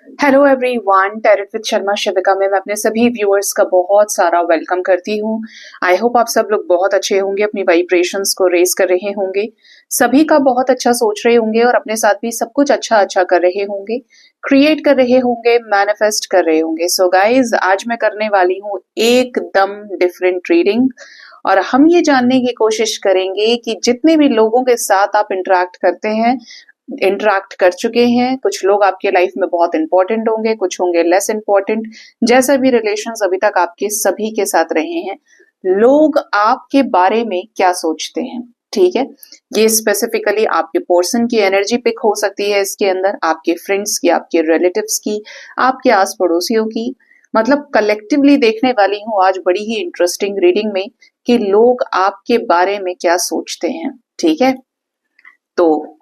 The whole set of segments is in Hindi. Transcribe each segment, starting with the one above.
Hello everyone, tarot with Sharma Shivika में मैं अपने सभी व्यूअर्स का बहुत सारा वेलकम करती हूँ। आई होप आप सब लोग बहुत अच्छे होंगे, अपनी वाइब्रेशंस को रेज कर रहे होंगे, सभी का बहुत अच्छा सोच रहे होंगे और अपने साथ भी सब कुछ अच्छा अच्छा कर रहे होंगे, क्रिएट कर रहे होंगे, मैनिफेस्ट कर रहे होंगे। सो गाइज, आज मैं करने वाली हूँ एकदम डिफरेंट रीडिंग और हम ये जानने की कोशिश करेंगे कि जितने भी लोगों के साथ आप इंटरेक्ट करते हैं, इंटरेक्ट कर चुके हैं, कुछ लोग आपके लाइफ में बहुत इंपॉर्टेंट होंगे, कुछ होंगे लेस इंपॉर्टेंट, जैसा भी रिलेशंस अभी तक आपके सभी के साथ रहे हैं, लोग आपके बारे में क्या सोचते हैं। ठीक है, ये स्पेसिफिकली आपके पर्सन की एनर्जी पिक हो सकती है, इसके अंदर आपके फ्रेंड्स की, आपके रिलेटिव्स की, आपके आस पड़ोसियों की, मतलब कलेक्टिवली देखने वाली हूँ आज बड़ी ही इंटरेस्टिंग रीडिंग में कि लोग आपके बारे में क्या सोचते हैं। ठीक है, तो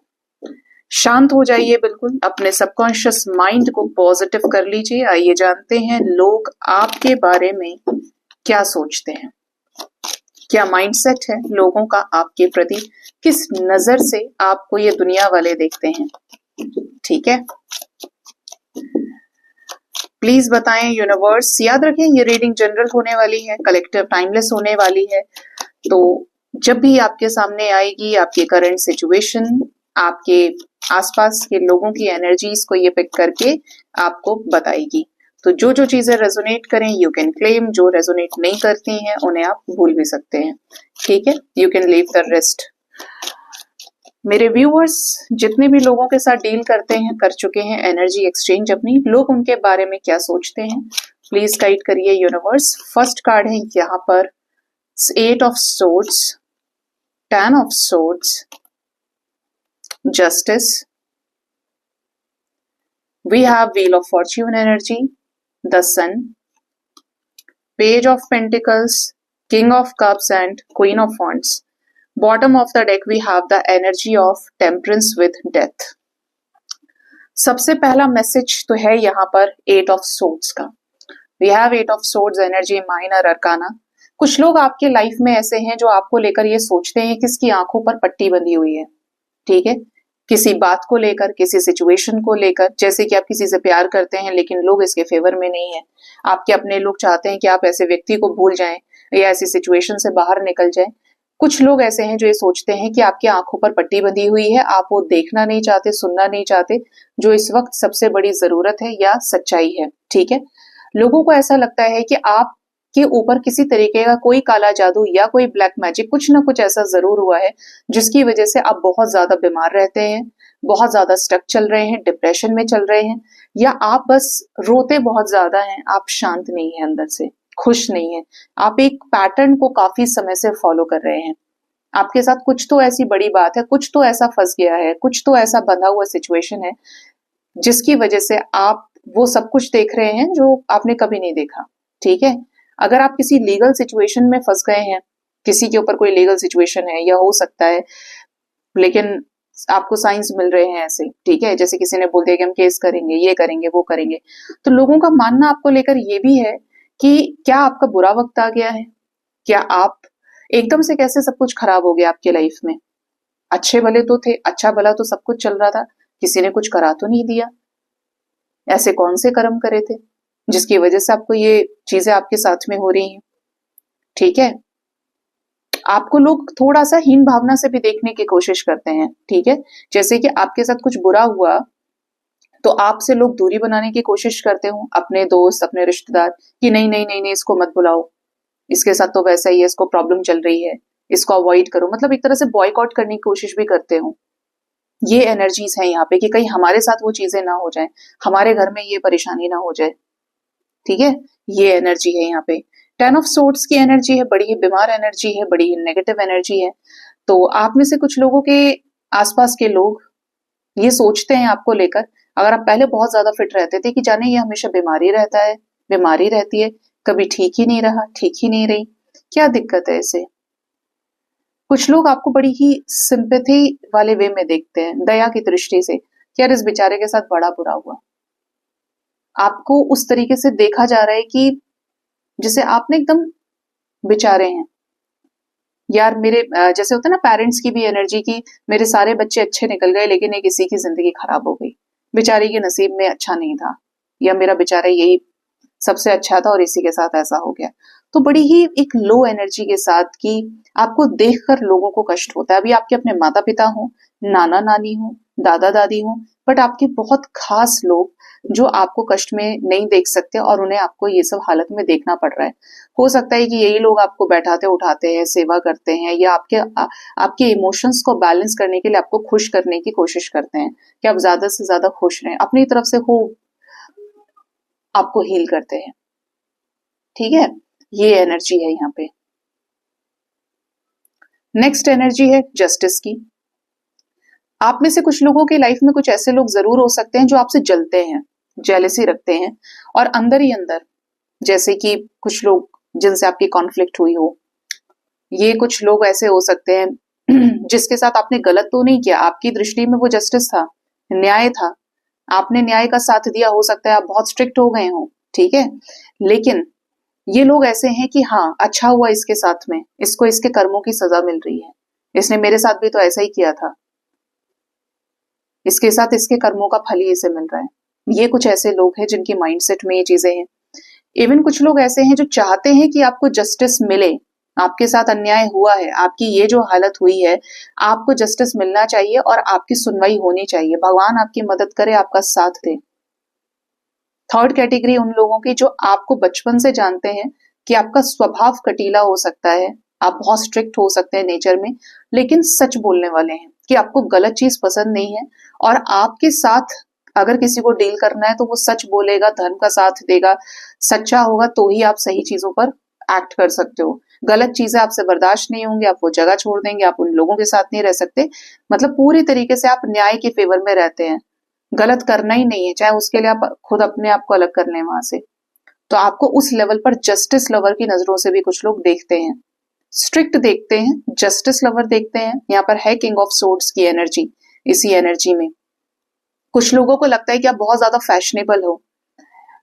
शांत हो जाइए, बिल्कुल अपने सबकॉन्शियस माइंड को पॉजिटिव कर लीजिए। आइए जानते हैं लोग आपके बारे में क्या सोचते हैं, क्या माइंडसेट है लोगों का आपके प्रति, किस नजर से आपको ये दुनिया वाले देखते हैं। ठीक है, प्लीज बताएं यूनिवर्स। याद रखें ये रीडिंग जनरल होने वाली है, कलेक्टिव टाइमलेस होने वाली है। तो जब भी आपके सामने आएगी आपकी करंट सिचुएशन, आपके आसपास के लोगों की एनर्जीज को ये पिक करके आपको बताएगी। तो जो जो चीजें रेजोनेट करें यू कैन क्लेम, जो रेजोनेट नहीं करती हैं उन्हें आप भूल भी सकते हैं। ठीक है, you can leave the rest. मेरे व्यूअर्स जितने भी लोगों के साथ डील करते हैं, कर चुके हैं एनर्जी एक्सचेंज अपनी, लोग उनके बारे में क्या सोचते हैं, प्लीज गाइड करिए यूनिवर्स। फर्स्ट कार्ड है यहाँ पर eight of swords, 10 of swords, justice, we have wheel of fortune energy, the sun, page of pentacles, king of cups and queen of wands. Bottom of the deck we have the energy of temperance with death. सबसे पहला मैसेज तो है यहाँ पर एट ऑफ सोर्ड्स का। We have eight of swords energy minor arcana. कुछ लोग आपके लाइफ में ऐसे हैं जो आपको लेकर ये सोचते हैं कि इसकी आंखों पर पट्टी बंधी हुई है। ठीक है, किसी बात को लेकर, किसी सिचुएशन को लेकर, जैसे कि आप किसी से प्यार करते हैं लेकिन लोग इसके फेवर में नहीं है, आपके अपने लोग चाहते हैं कि आप ऐसे व्यक्ति को भूल जाएं या ऐसी सिचुएशन से बाहर निकल जाएं। कुछ लोग ऐसे हैं जो ये सोचते हैं कि आपकी आंखों पर पट्टी बंधी हुई है, आप वो देखना नहीं चाहते, सुनना नहीं चाहते, जो इस वक्त सबसे बड़ी जरूरत है या सच्चाई है। ठीक है, लोगों को ऐसा लगता है कि आप के ऊपर किसी तरीके का कोई काला जादू या कोई ब्लैक मैजिक, कुछ ना कुछ ऐसा जरूर हुआ है जिसकी वजह से आप बहुत ज्यादा बीमार रहते हैं, बहुत ज्यादा स्टक चल रहे हैं, डिप्रेशन में चल रहे हैं, या आप बस रोते बहुत ज्यादा हैं, आप शांत नहीं है, अंदर से खुश नहीं है, आप एक पैटर्न को काफी समय से फॉलो कर रहे हैं। आपके साथ कुछ तो ऐसी बड़ी बात है, कुछ तो ऐसा फंस गया है, कुछ तो ऐसा बंधा हुआ सिचुएशन है जिसकी वजह से आप वो सब कुछ देख रहे हैं जो आपने कभी नहीं देखा। ठीक है, अगर आप किसी लीगल सिचुएशन में फंस गए हैं, किसी के ऊपर कोई लीगल सिचुएशन है या हो सकता है, लेकिन आपको साइंस मिल रहे हैं ऐसे, ठीक है, जैसे किसी ने बोल दिया कि हम केस करेंगे, ये करेंगे, वो करेंगे, तो लोगों का मानना आपको लेकर ये भी है कि क्या आपका बुरा वक्त आ गया है, क्या आप एकदम से कैसे सब कुछ खराब हो गया आपके लाइफ में। अच्छे भले तो थे, अच्छा भला तो सब कुछ चल रहा था, किसी ने कुछ करा तो नहीं दिया, ऐसे कौन से कर्म करे थे जिसकी वजह से आपको ये चीजें आपके साथ में हो रही हैं। ठीक है, आपको लोग थोड़ा सा हीन भावना से भी देखने की कोशिश करते हैं। ठीक है, जैसे कि आपके साथ कुछ बुरा हुआ तो आपसे लोग दूरी बनाने की कोशिश करते हो, अपने दोस्त, अपने रिश्तेदार, कि नहीं नहीं नहीं नहीं इसको मत बुलाओ, इसके साथ तो वैसा ही है, इसको प्रॉब्लम चल रही है, इसको अवॉइड करो, मतलब एक तरह से बॉयकॉट करने की कोशिश भी करते हो। ये एनर्जीज है यहाँ पे कि कहीं हमारे साथ वो चीजें ना हो जाए, हमारे घर में ये परेशानी ना हो जाए। ठीक है, ये एनर्जी है यहाँ पे। 10 ऑफ सोर्ड्स की एनर्जी है, बड़ी ही बीमार एनर्जी है, बड़ी ही नेगेटिव एनर्जी है। तो आप में से कुछ लोगों के आसपास के लोग ये सोचते हैं आपको लेकर, अगर आप पहले बहुत ज्यादा फिट रहते थे, कि जाने ये हमेशा बीमारी रहता है, बीमारी रहती है, कभी ठीक ही नहीं रहा, ठीक ही नहीं रही, क्या दिक्कत है इसे। कुछ लोग आपको बड़ी ही सिंपैथी वाले वे में देखते हैं, दया की दृष्टि से, कि यार इस बेचारे के साथ बड़ा बुरा हुआ। आपको उस तरीके से देखा जा रहा है कि जिसे आपने एकदम बेचारे हैं यार, मेरे जैसे होता है ना पेरेंट्स की भी एनर्जी की, मेरे सारे बच्चे अच्छे निकल गए लेकिन एक इसी की जिंदगी खराब हो गई, बेचारी के नसीब में अच्छा नहीं था। या मेरा बेचारा यही सबसे अच्छा था और इसी के साथ ऐसा हो गया। तो बड़ी ही एक लो एनर्जी के साथ कि आपको देखकर लोगों को कष्ट होता है। अभी आपके अपने माता पिता हो, नाना नानी हो, दादा दादी हो, बट आपके बहुत खास लोग जो आपको कष्ट में नहीं देख सकते और उन्हें आपको ये सब हालत में देखना पड़ रहा है। हो सकता है कि यही लोग आपको बैठाते उठाते हैं, सेवा करते हैं, या आपके इमोशंस को बैलेंस करने के लिए आपको खुश करने की कोशिश करते हैं कि आप ज्यादा से ज्यादा खुश रहें, अपनी तरफ से हो आपको हील करते हैं। ठीक है, ये एनर्जी है यहाँ पे। नेक्स्ट एनर्जी है जस्टिस की। आप में से कुछ लोगों की लाइफ में कुछ ऐसे लोग जरूर हो सकते हैं जो आपसे जलते हैं, जेलसी रखते हैं, और अंदर ही अंदर, जैसे कि कुछ लोग जिनसे आपकी कॉन्फ्लिक्ट हुई हो, ये कुछ लोग ऐसे हो सकते हैं जिसके साथ आपने गलत तो नहीं किया, आपकी दृष्टि में वो जस्टिस था, न्याय था, आपने न्याय का साथ दिया, हो सकता है आप बहुत स्ट्रिक्ट हो गए हो, ठीक है, लेकिन ये लोग ऐसे हैं कि हाँ अच्छा हुआ इसके साथ में, इसको इसके कर्मों की सजा मिल रही है, इसने मेरे साथ भी तो ऐसा ही किया था, इसके साथ इसके कर्मों का फल ही इसे मिल रहा है। ये कुछ ऐसे लोग हैं जिनकी माइंडसेट में ये चीजें हैं। इवन कुछ लोग ऐसे हैं जो चाहते हैं कि आपको जस्टिस मिले, आपके साथ अन्याय हुआ है, आपकी ये जो हालत हुई है, आपको जस्टिस मिलना चाहिए और आपकी सुनवाई होनी चाहिए, भगवान आपकी मदद करे, आपका साथ दे। थर्ड कैटेगरी उन लोगों की जो आपको बचपन से जानते हैं कि आपका स्वभाव कटीला हो सकता है, आप बहुत स्ट्रिक्ट हो सकते हैं नेचर में, लेकिन सच बोलने वाले हैं कि आपको गलत चीज पसंद नहीं है, और आपके साथ अगर किसी को डील करना है तो वो सच बोलेगा, धर्म का साथ देगा, सच्चा होगा, तो ही आप सही चीजों पर एक्ट कर सकते हो। गलत चीजें आपसे बर्दाश्त नहीं होंगी, आप वो जगह छोड़ देंगे, आप उन लोगों के साथ नहीं रह सकते। मतलब पूरी तरीके से आप न्याय के फेवर में रहते हैं, गलत करना ही नहीं है, चाहे उसके लिए आप खुद अपने आप को अलग कर लें वहां से। तो आपको उस लेवल पर जस्टिस लवर की नजरों से भी कुछ लोग देखते हैं, स्ट्रिक्ट देखते हैं, जस्टिस लवर देखते हैं। यहाँ पर है किंग ऑफ सोर्ड्स की एनर्जी। इसी एनर्जी में कुछ लोगों को लगता है कि आप बहुत ज्यादा फैशनेबल हो,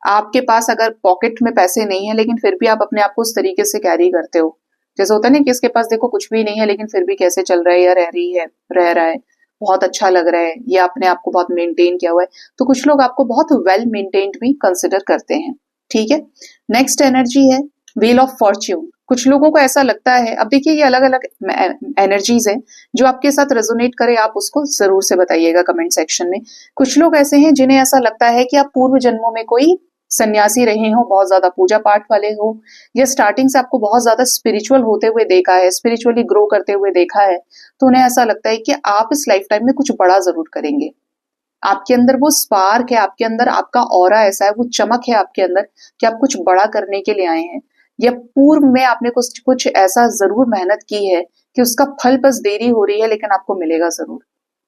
आपके पास अगर पॉकेट में पैसे नहीं है लेकिन फिर भी आप अपने आप को उस तरीके से कैरी करते हो, जैसे होता है ना कि इसके पास देखो कुछ भी नहीं है लेकिन फिर भी कैसे चल रहा है या रह रही है, रह रहा है, बहुत अच्छा लग रहा है, या अपने आप को बहुत मेंटेन किया हुआ है। तो कुछ लोग आपको बहुत वेल मेंटेन्ड भी कंसिडर करते हैं। ठीक है, नेक्स्ट एनर्जी है व्हील ऑफ फॉर्च्यून। कुछ लोगों को ऐसा लगता है, अब देखिए ये अलग अलग एनर्जीज है, जो आपके साथ रेजोनेट करे आप उसको जरूर से बताइएगा कमेंट सेक्शन में। कुछ लोग ऐसे हैं जिन्हें ऐसा लगता है कि आप पूर्व जन्मों में कोई सन्यासी रहे हो, बहुत ज्यादा पूजा पाठ वाले हो, या स्टार्टिंग से आपको बहुत ज्यादा स्पिरिचुअल होते हुए देखा है, स्पिरिचुअली ग्रो करते हुए देखा है, तो उन्हें ऐसा लगता है कि आप इस लाइफ टाइम में कुछ बड़ा जरूर करेंगे। आपके अंदर वो स्पार्क है, आपके अंदर आपका ऑरा ऐसा है, वो चमक है आपके अंदर कि आप कुछ बड़ा करने के लिए आए हैं, या पूर्व में आपने कुछ कुछ ऐसा जरूर मेहनत की है कि उसका फल बस देरी हो रही है लेकिन आपको मिलेगा जरूर।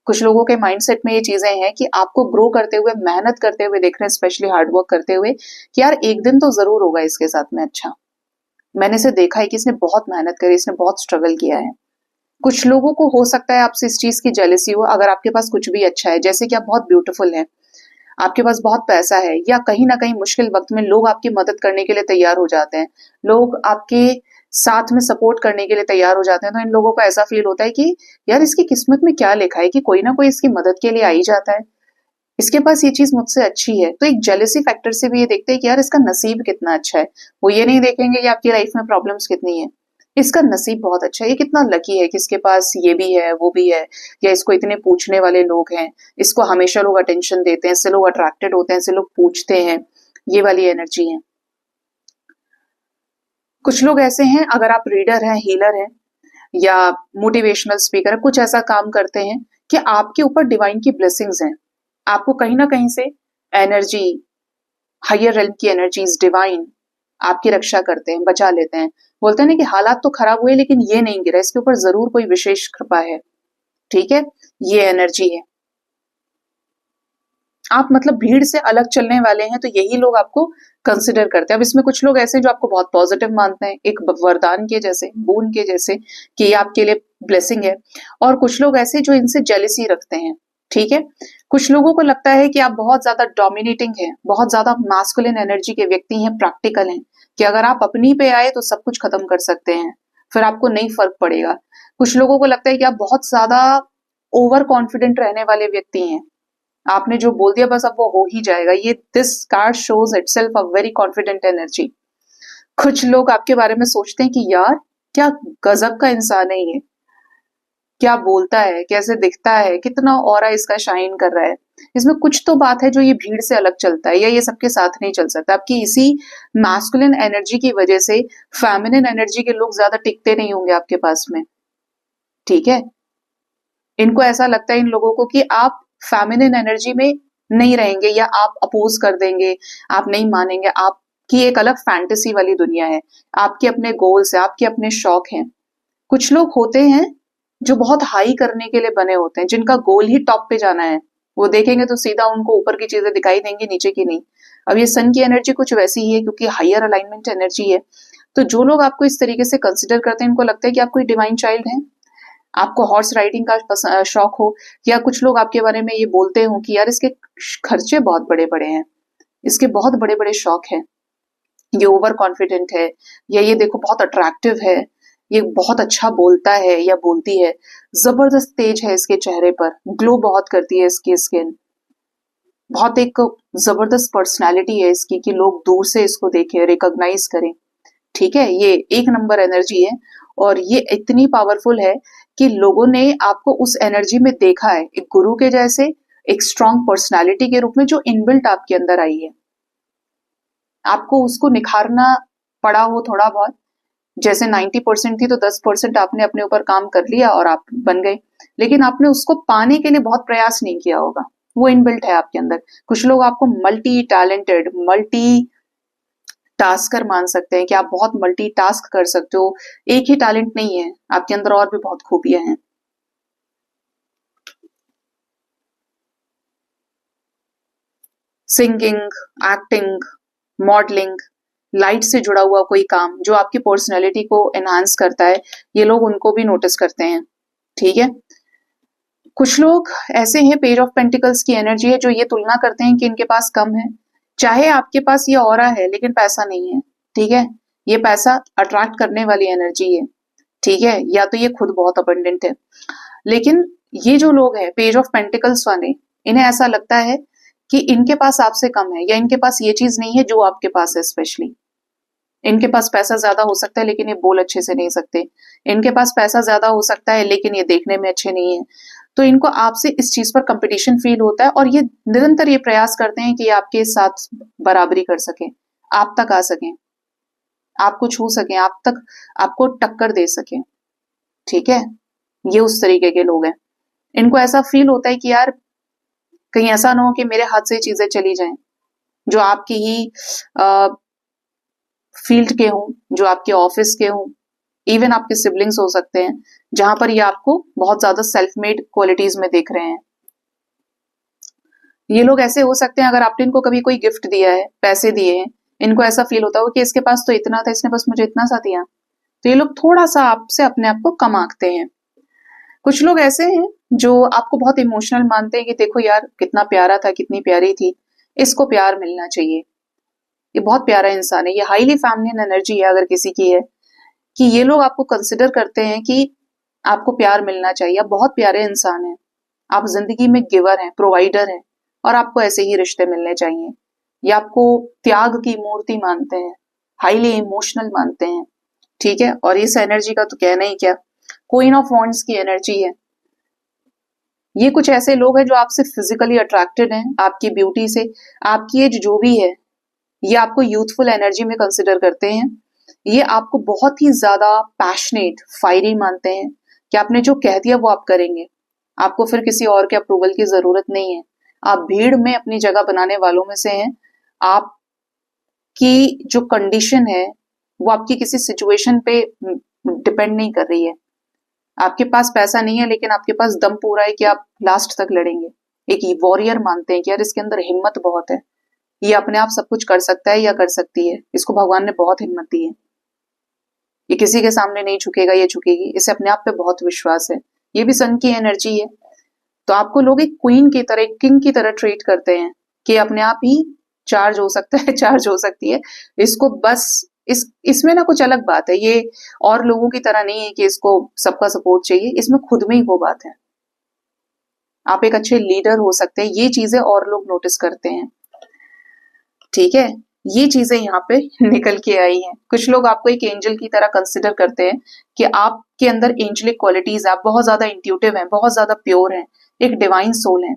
कुछ लोगों के माइंडसेट में ये चीजें हैं कि आपको ग्रो करते हुए, मेहनत करते हुए देख रहे हैं, स्पेशली हार्डवर्क करते हुए, कि यार एक दिन तो जरूर होगा इसके साथ में अच्छा, मैंने इसे देखा है कि इसने बहुत मेहनत करी, इसने बहुत स्ट्रगल किया है। कुछ लोगों को हो सकता है आपसे इस चीज की जेलसी हो, अगर आपके पास कुछ भी अच्छा है, जैसे कि आप बहुत ब्यूटीफुल हैं, आपके पास बहुत पैसा है, या कहीं ना कहीं मुश्किल वक्त में लोग आपकी मदद करने के लिए तैयार हो जाते हैं, लोग आपके साथ में सपोर्ट करने के लिए तैयार हो जाते हैं, तो इन लोगों को ऐसा फील होता है कि यार इसकी किस्मत में क्या लिखा है कि कोई ना कोई इसकी मदद के लिए आ ही जाता है, इसके पास ये चीज मुझसे अच्छी है। तो एक जेलसी फैक्टर से भी ये देखते हैं कि यार इसका नसीब कितना अच्छा है। वो ये नहीं देखेंगे कि आपकी लाइफ में प्रॉब्लम्स कितनी है, इसका नसीब बहुत अच्छा है, ये कितना लकी है कि इसके पास ये भी है, वो भी है, या इसको इतने पूछने वाले लोग हैं, इसको हमेशा लोग अटेंशन देते हैं, इससे लोग अट्रैक्टेड होते हैं, इससे लोग पूछते हैं। ये वाली एनर्जी है। कुछ लोग ऐसे हैं, अगर आप रीडर हैं, हीलर हैं, या मोटिवेशनल स्पीकर, कुछ ऐसा काम करते हैं कि आपके ऊपर डिवाइन की ब्लेसिंग्स हैं, आपको कहीं ना कहीं से एनर्जी, हायर रेल्म की एनर्जीज, डिवाइन आपकी रक्षा करते हैं, बचा लेते हैं। बोलते हैं ना कि हालात तो खराब हुए लेकिन ये नहीं गिरा, इसके ऊपर जरूर कोई विशेष कृपा है। ठीक है, ये एनर्जी है। आप मतलब भीड़ से अलग चलने वाले हैं तो यही लोग आपको कंसिडर करते हैं। अब इसमें कुछ लोग ऐसे जो आपको बहुत पॉजिटिव मानते हैं, एक वरदान के जैसे, बून के जैसे, कि ये आपके लिए ब्लेसिंग है, और कुछ लोग ऐसे जो इनसे जेलिसी रखते हैं। ठीक है, कुछ लोगों को लगता है कि आप बहुत ज्यादा डोमिनेटिंग हैं, बहुत ज्यादा मास्कुलिन एनर्जी के व्यक्ति हैं, प्रैक्टिकल हैं, कि अगर आप अपनी पे आए तो सब कुछ खत्म कर सकते हैं, फिर आपको नहीं फर्क पड़ेगा। कुछ लोगों को लगता है कि आप बहुत ज्यादा ओवर कॉन्फिडेंट रहने वाले व्यक्ति हैं, आपने जो बोल दिया बस अब वो हो ही जाएगा। ये this card shows itself a very confident energy. कुछ लोग आपके बारे में सोचते हैं कि यार क्या गजब का इंसान है ये, क्या बोलता है, कैसे दिखता है, कितना ऑरा इसका शाइन कर रहा है। इसमें कुछ तो बात है जो ये भीड़ से अलग चलता है, या ये सबके साथ नहीं चल सकता। आपकी इसी मैस्कुलिन एनर्जी की वजह से फेमिनिन एनर्जी के लोग ज्यादा टिकते नहीं होंगे आपके पास में, ठीक है। इनको ऐसा लगता है इन लोगों को कि आप फेमिनिन एनर्जी में नहीं रहेंगे, या आप अपोज कर देंगे, आप नहीं मानेंगे। आपकी एक अलग फैंटेसी वाली दुनिया है, आपके अपने गोल्स है, आपके अपने शौक हैं। कुछ लोग होते हैं जो बहुत हाई करने के लिए बने होते हैं, जिनका गोल ही टॉप पे जाना है। वो देखेंगे तो सीधा उनको ऊपर की चीजें दिखाई देंगी, नीचे की नहीं। अब ये सन की एनर्जी कुछ वैसी ही है, क्योंकि हायर अलाइनमेंट एनर्जी है। तो जो लोग आपको इस तरीके से कंसिडर करते हैं, इनको लगता है कि आप कोई डिवाइन चाइल्ड हैं। आपको हॉर्स राइडिंग का शौक हो, या कुछ लोग आपके बारे में ये बोलते हो कि यार इसके खर्चे बहुत बड़े बड़े हैं, इसके बहुत बड़े बड़े शौक हैं, ये ओवर कॉन्फिडेंट है, या ये देखो बहुत अट्रैक्टिव है, ये बहुत अच्छा बोलता है या बोलती है, जबरदस्त तेज है इसके चेहरे पर, ग्लो बहुत करती है इसकी स्किन, बहुत एक जबरदस्त पर्सनालिटी है इसकी कि लोग दूर से इसको देखें, रिकॉग्नाइज करें, ठीक है। ये एक नंबर एनर्जी है, और ये इतनी पावरफुल है कि लोगों ने आपको उस एनर्जी में देखा है, एक गुरु के जैसे, एक स्ट्रॉन्ग पर्सनालिटी के रूप में जो इनबिल्ट आपके अंदर आई है। आपको उसको निखारना पड़ा हो थोड़ा बहुत, जैसे 90% थी तो 10% आपने अपने ऊपर काम कर लिया और आप बन गए, लेकिन आपने उसको पाने के लिए बहुत प्रयास नहीं किया होगा। वो इनबिल्ट है आपके अंदर। कुछ लोग आपको मल्टी टैलेंटेड, मल्टी टास्कर मान सकते हैं कि आप बहुत मल्टी टास्क कर सकते हो। एक ही टैलेंट नहीं है आपके अंदर, और भी बहुत खूबियां हैं। सिंगिंग, एक्टिंग, मॉडलिंग, लाइट से जुड़ा हुआ कोई काम जो आपकी पर्सनैलिटी को एनहांस करता है, ये लोग उनको भी नोटिस करते हैं, ठीक है। कुछ लोग ऐसे हैं, पेज ऑफ पेंटिकल्स की एनर्जी है, जो ये तुलना करते हैं कि इनके पास कम है। चाहे आपके पास ये ऑरा है लेकिन पैसा नहीं है, ठीक है। ये पैसा अट्रैक्ट करने वाली एनर्जी है, ठीक है, या तो ये खुद बहुत अबंडेंट है। लेकिन ये जो लोग हैं पेज ऑफ पेंटिकल्स वाले, इन्हें ऐसा लगता है कि इनके पास आपसे कम है, या इनके पास ये चीज नहीं है जो आपके पास है। स्पेशली इनके पास पैसा ज्यादा हो सकता है लेकिन ये बोल अच्छे से नहीं सकते। इनके पास पैसा ज्यादा हो सकता है लेकिन ये देखने में अच्छे नहीं है। तो इनको आपसे इस चीज पर कंपटीशन फील होता है, और ये निरंतर ये प्रयास करते हैं कि आपके साथ बराबरी कर सकें, आप तक आ सकें, आपको छू सकें, आप तक आपको टक्कर दे सकें, ठीक है। ये उस तरीके के लोग हैं। इनको ऐसा फील होता है कि यार कहीं ऐसा ना हो कि मेरे हाथ से चीजें चली जाएं, जो आपकी ही फील्ड के हों, जो आपके ऑफिस के हों, इवन आपके सिबलिंग्स हो सकते हैं, जहां पर ये आपको बहुत ज्यादा सेल्फ मेड क्वालिटीज में देख रहे हैं। ये लोग ऐसे हो सकते हैं, अगर आपने इनको कभी कोई गिफ्ट दिया है, पैसे दिए हैं, इनको ऐसा फील होता हो कि इसके पास तो इतना था, इसने बस मुझे इतना सा दिया। तो ये लोग थोड़ा सा आपसे अपने आप को कम आंकते हैं। कुछ लोग ऐसे हैं जो आपको बहुत इमोशनल मानते हैं कि देखो यार कितना प्यारा था, कितनी प्यारी थी, इसको प्यार मिलना चाहिए, ये बहुत प्यारा इंसान है। ये हाईली फेमिनिन एनर्जी है अगर किसी की है, कि ये लोग आपको कंसिडर करते हैं कि आपको प्यार मिलना चाहिए, आप बहुत प्यारे इंसान हैं, आप जिंदगी में गिवर हैं, प्रोवाइडर हैं, और आपको ऐसे ही रिश्ते मिलने चाहिए। ये आपको त्याग की मूर्ति मानते हैं, हाईली इमोशनल मानते हैं, ठीक है। और इस एनर्जी का तो कहना ही क्या, क्वीन ऑफ वॉन्ड्स की एनर्जी है। ये कुछ ऐसे लोग हैं जो आपसे फिजिकली अट्रैक्टेड हैं, आपकी ब्यूटी से। आपकी एज जो भी है, ये आपको यूथफुल एनर्जी में कंसिडर करते हैं। ये आपको बहुत ही ज्यादा पैशनेट, फायरी मानते हैं कि आपने जो कह दिया वो आप करेंगे, आपको फिर किसी और के अप्रूवल की जरूरत नहीं है। आप भीड़ में अपनी जगह बनाने वालों में से हैं। आपकी जो कंडीशन है वो आपकी किसी सिचुएशन पे डिपेंड नहीं कर रही है। आपके पास पैसा नहीं है लेकिन आपके पास दम पूरा है कि आप लास्ट तक लड़ेंगे। एक वॉरियर मानते हैं कि यार इसके अंदर हिम्मत बहुत है, ये अपने आप सब कुछ कर सकता है या कर सकती है, इसको भगवान ने बहुत हिम्मत दी है, ये किसी के सामने नहीं झुकेगा, ये झुकेगी, इसे अपने आप पे बहुत विश्वास है। ये भी सन की एनर्जी है। तो आपको लोग एक क्वीन की तरह, एक किंग की तरह ट्रीट करते हैं कि अपने आप ही चार्ज हो सकता है, चार्ज हो सकती है। इसको बस इसमें ना कुछ अलग बात है, ये और लोगों की तरह नहीं है कि इसको सबका सपोर्ट चाहिए, इसमें खुद में ही वो बात है। आप एक अच्छे लीडर हो सकते हैं, ये चीजें और लोग नोटिस करते हैं। ठीक है, ये चीजें यहाँ पे निकल के आई हैं। कुछ लोग आपको एक एंजल की तरह कंसिडर करते हैं कि आपके अंदर एंजलिक क्वालिटीज, आप बहुत ज्यादा इंट्यूटिव हैं, बहुत ज्यादा प्योर हैं, एक डिवाइन सोल है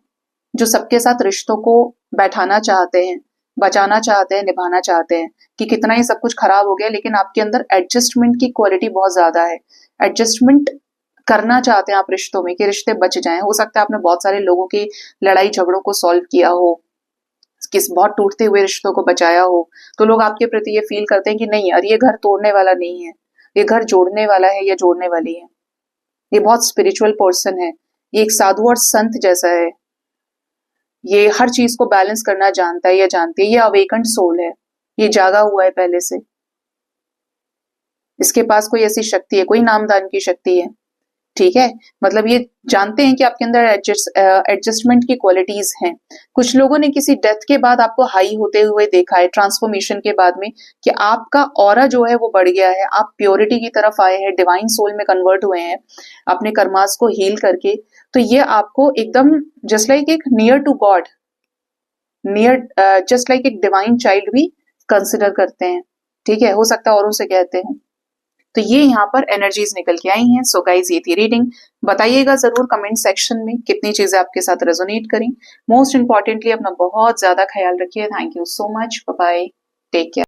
जो सबके साथ रिश्तों को बैठाना चाहते हैं, बचाना चाहते हैं, निभाना चाहते हैं। कि कितना ही सब कुछ खराब हो गया लेकिन आपके अंदर एडजस्टमेंट की क्वालिटी बहुत ज्यादा है। एडजस्टमेंट करना चाहते हैं आप रिश्तों में कि रिश्ते बच जाएं। हो सकता है आपने बहुत सारे लोगों की लड़ाई झगड़ों को सॉल्व किया हो, किस बहुत टूटते हुए रिश्तों को बचाया हो, तो लोग आपके प्रति ये फील करते हैं कि नहीं यार, ये घर तोड़ने वाला नहीं है, ये घर जोड़ने वाला है या जोड़ने वाली है। ये बहुत स्पिरिचुअल पर्सन है, ये एक साधु और संत जैसा है, ये हर चीज को बैलेंस करना जानता है या जानती है, ये अवेकन्ड सोल है, ये जागा हुआ है पहले से, इसके पास कोई ऐसी शक्ति है, कोई नामदान की शक्ति है। ठीक है, मतलब ये जानते हैं कि आपके अंदर एडजस्टमेंट की क्वालिटीज हैं। कुछ लोगों ने किसी डेथ के बाद आपको हाई होते हुए देखा है, ट्रांसफॉर्मेशन के बाद में, कि आपका ऑरा जो है वो बढ़ गया है, आप प्योरिटी की तरफ आए हैं, डिवाइन सोल में कन्वर्ट हुए हैं अपने कर्मास को हील करके। तो ये आपको एकदम जस्ट लाइक एक near to God, near just like एक डिवाइन चाइल्ड भी कंसिडर करते हैं। ठीक है, हो सकता है औरों से कहते हैं। तो ये यहाँ पर एनर्जीज निकल के आई हैं। सो गाइज, ये थी रीडिंग। बताइएगा जरूर कमेंट सेक्शन में कितनी चीजें आपके साथ रेजोनेट करें। मोस्ट इंपॉर्टेंटली अपना बहुत ज्यादा ख्याल रखिए। Thank you so much, bye bye, take care.